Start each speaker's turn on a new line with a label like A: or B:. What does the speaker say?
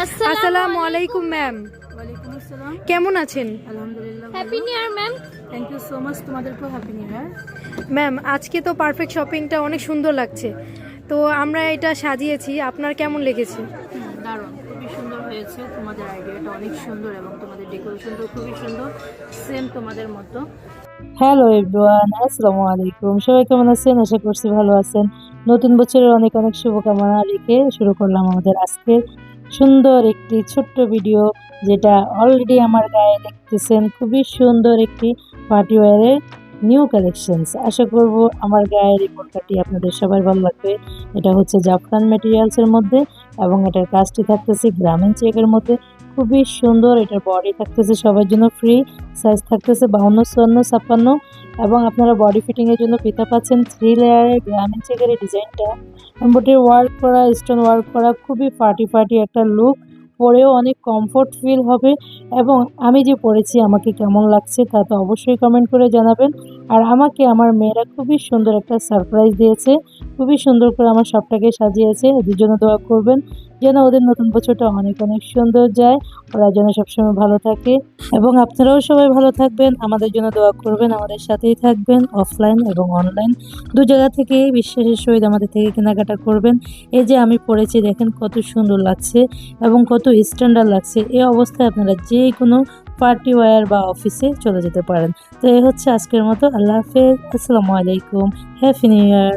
A: আসসালামু আলাইকুম ম্যাম।
B: ওয়ালাইকুম আসসালাম।
A: কেমন আছেন?
B: আলহামদুলিল্লাহ।
C: Happy new year ma'am.
B: Thank you so much, তোমাদেরকেও হ্যাপি নিউ ইয়ার।
A: ম্যাম, আজকে তো পারফেক্ট শপিংটা অনেক সুন্দর লাগছে, তো আমরা এটা সাজিয়েছি, আপনার কেমন লেগেছে?
B: দারুণ, খুবই সুন্দর হয়েছে। তোমাদের আইডিয়াটা অনেক সুন্দর এবং তোমাদের ডেকোরেশনটাও খুবই সুন্দর, সেম তোমাদের মতো।
D: হ্যালো এভরিওয়ান, আসসালামু আলাইকুম। সবাই কেমন আছেন? আশা করছি ভালো আছেন। নতুন বছরের অনেক অনেক শুভকামনা রেখে শুরু করলাম আমাদের আজকে সুন্দর একটি ছোট্ট ভিডিও, যেটা অলরেডি আমার গায়ে দেখতেছেন। খুবই সুন্দর একটি পার্টি ওয়্যারের নিউ কালেকশনস। আশা করব আমার গায়ের এই বোরকাটি আপনাদের সবার ভালো লাগবে। এটা হচ্ছে জাফরান ম্যাটেরিয়ালসের মধ্যে এবং এটার কাজটি থাকতেছে গ্রামীণ চেকের মধ্যে। খুবই সুন্দর। এটার বডি থাকতেছে সবার জন্য ফ্রি, সাইজ থাকতেছে 52, 54, 56 এবং আপনারা বডি ফিটিংয়ের জন্য ফিতা পাচ্ছেন 3 লেয়ারের গ্রামীণ চেকের এই ডিজাইনটা। এমব্রয়ডারি ওয়ার্ক করা, স্টোন ওয়ার্ক করা, খুবই পার্টি একটা লুক। পরেও অনেক কমফোর্ট ফিল হবে এবং আমি যে পরেছি আমাকে কেমন লাগছে তা তো অবশ্যই কমেন্ট করে জানাবেন। আর আমাকে আমার মেয়েরা খুবই সুন্দর একটা সারপ্রাইজ দিয়েছে, খুবই সুন্দর করে আমার সবটাকে সাজিয়েছে। ওদের জন্য দোয়া করবেন যেন ওদের নতুন বছরটা অনেক অনেক সুন্দর যায়, ওরা যেন সবসময় ভালো থাকে এবং আপনারাও সবাই ভালো থাকবেন। আমাদের জন্য দোয়া করবেন, আমাদের সাথেই থাকবেন অফলাইন এবং অনলাইন দু জায়গা থেকে বিশ্বাসের সহিত আমাদের থেকে কেনাকাটা করবেন। এই যে আমি পরেছি দেখেন কত সুন্দর লাগছে এবং কত স্ট্যান্ডার্ড লাগছে। এই অবস্থায় আপনারা যে কোনো পার্টি ওয়্যার বা অফিসে চলে যেতে পারেন। তো এই হচ্ছে আজকের মতো। আল্লাহ হাফেজ, আসসালামু আলাইকুম, হ্যাপি নিউ ইয়ার।